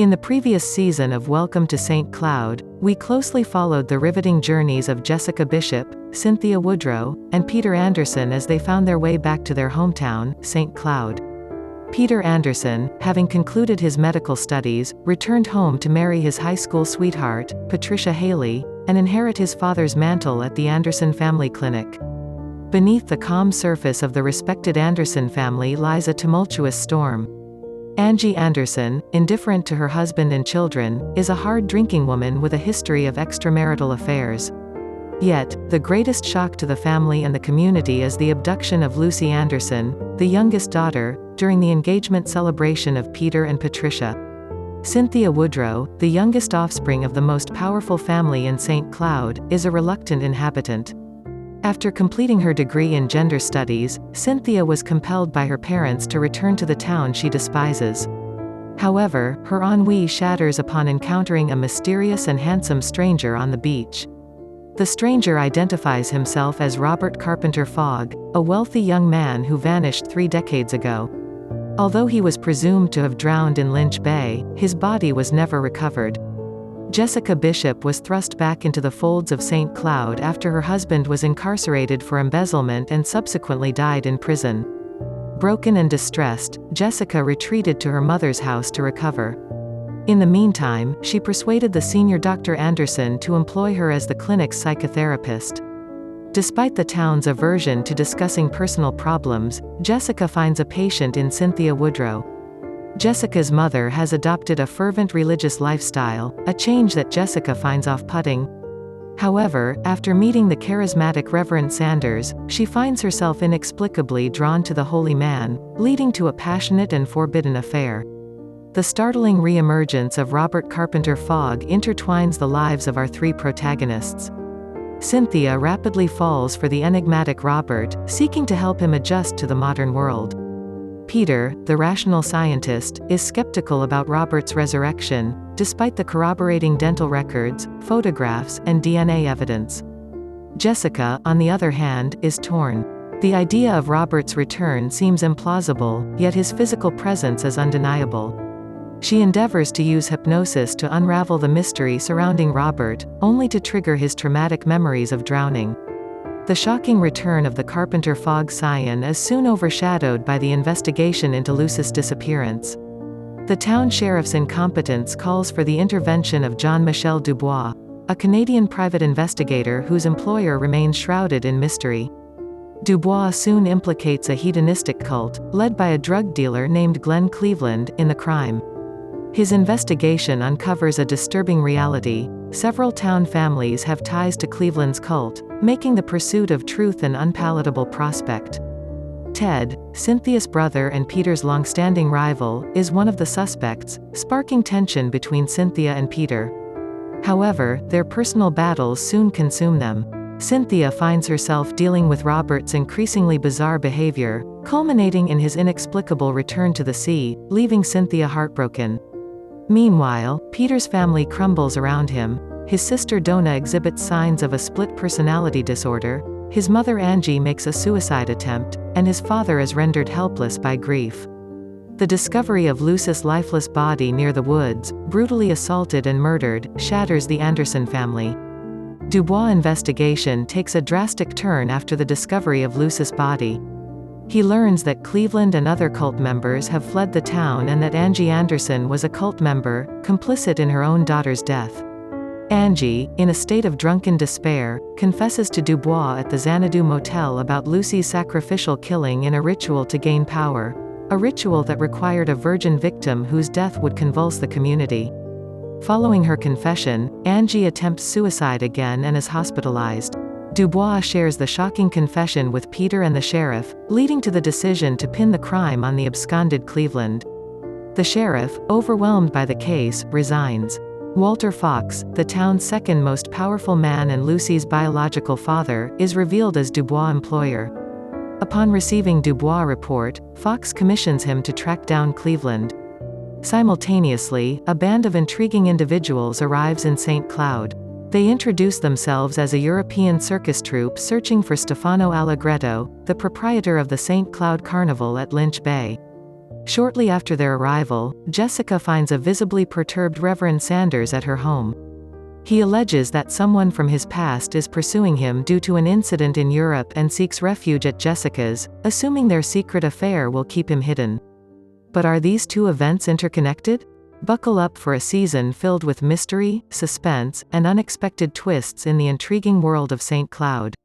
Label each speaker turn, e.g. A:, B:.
A: In the previous season of Welcome to St. Cloud, we closely followed the riveting journeys of Jessica Bishop, Cynthia Woodrow, and Peter Anderson as they found their way back to their hometown, St. Cloud. Peter Anderson, having concluded his medical studies, returned home to marry his high school sweetheart, Patricia Haley, and inherit his father's mantle at the Anderson Family Clinic. Beneath the calm surface of the respected Anderson family lies a tumultuous storm. Angie Anderson, indifferent to her husband and children, is a hard-drinking woman with a history of extramarital affairs. Yet, the greatest shock to the family and the community is the abduction of Lucy Anderson, the youngest daughter, during the engagement celebration of Peter and Patricia. Cynthia Woodrow, the youngest offspring of the most powerful family in St. Cloud, is a reluctant inhabitant. After completing her degree in gender studies, Cynthia was compelled by her parents to return to the town she despises. However, her ennui shatters upon encountering a mysterious and handsome stranger on the beach. The stranger identifies himself as Robert Carpenter Fogg, a wealthy young man who vanished 3 decades ago. Although he was presumed to have drowned in Lynch Bay, his body was never recovered. Jessica Bishop was thrust back into the folds of St. Cloud after her husband was incarcerated for embezzlement and subsequently died in prison. Broken and distressed, Jessica retreated to her mother's house to recover. In the meantime, she persuaded the senior Dr. Anderson to employ her as the clinic's psychotherapist. Despite the town's aversion to discussing personal problems, Jessica finds a patient in Cynthia Woodrow. Jessica's mother has adopted a fervent religious lifestyle, a change that Jessica finds off-putting. However, after meeting the charismatic Reverend Sanders, she finds herself inexplicably drawn to the holy man, leading to a passionate and forbidden affair. The startling re-emergence of Robert Carpenter Fogg intertwines the lives of our 3 protagonists. Cynthia rapidly falls for the enigmatic Robert, seeking to help him adjust to the modern world. Peter, the rational scientist, is skeptical about Robert's resurrection, despite the corroborating dental records, photographs, and DNA evidence. Jessica, on the other hand, is torn. The idea of Robert's return seems implausible, yet his physical presence is undeniable. She endeavors to use hypnosis to unravel the mystery surrounding Robert, only to trigger his traumatic memories of drowning. The shocking return of the Carpenter Fogg scion is soon overshadowed by the investigation into Lucy's disappearance. The town sheriff's incompetence calls for the intervention of Jean-Michel Dubois, a Canadian private investigator whose employer remains shrouded in mystery. Dubois soon implicates a hedonistic cult, led by a drug dealer named Glenn Cleveland, in the crime. His investigation uncovers a disturbing reality: several town families have ties to Cleveland's cult, making the pursuit of truth an unpalatable prospect. Ted, Cynthia's brother and Peter's long-standing rival, is one of the suspects, sparking tension between Cynthia and Peter. However, their personal battles soon consume them. Cynthia finds herself dealing with Robert's increasingly bizarre behavior, culminating in his inexplicable return to the sea, leaving Cynthia heartbroken. Meanwhile, Peter's family crumbles around him. His sister Donna exhibits signs of a split personality disorder, his mother Angie makes a suicide attempt, and his father is rendered helpless by grief. The discovery of Lucy's lifeless body near the woods, brutally assaulted and murdered, shatters the Anderson family. Dubois' investigation takes a drastic turn after the discovery of Lucy's body. He learns that Cleveland and other cult members have fled the town and that Angie Anderson was a cult member, complicit in her own daughter's death. Angie, in a state of drunken despair, confesses to Dubois at the Xanadu Motel about Lucy's sacrificial killing in a ritual to gain power, a ritual that required a virgin victim whose death would convulse the community. Following her confession, Angie attempts suicide again and is hospitalized. Dubois shares the shocking confession with Peter and the sheriff, leading to the decision to pin the crime on the absconded Cleveland. The sheriff, overwhelmed by the case, resigns. Walter Fox, the town's second most powerful man and Lucy's biological father, is revealed as Dubois' employer. Upon receiving Dubois' report, Fox commissions him to track down Cleveland. Simultaneously, a band of intriguing individuals arrives in St. Cloud. They introduce themselves as a European circus troupe searching for Stefano Allegretto, the proprietor of the St. Cloud Carnival at Lynch Bay. Shortly after their arrival, Jessica finds a visibly perturbed Reverend Sanders at her home. He alleges that someone from his past is pursuing him due to an incident in Europe and seeks refuge at Jessica's, assuming their secret affair will keep him hidden. But are these two events interconnected? Buckle up for a season filled with mystery, suspense, and unexpected twists in the intriguing world of St. Cloud.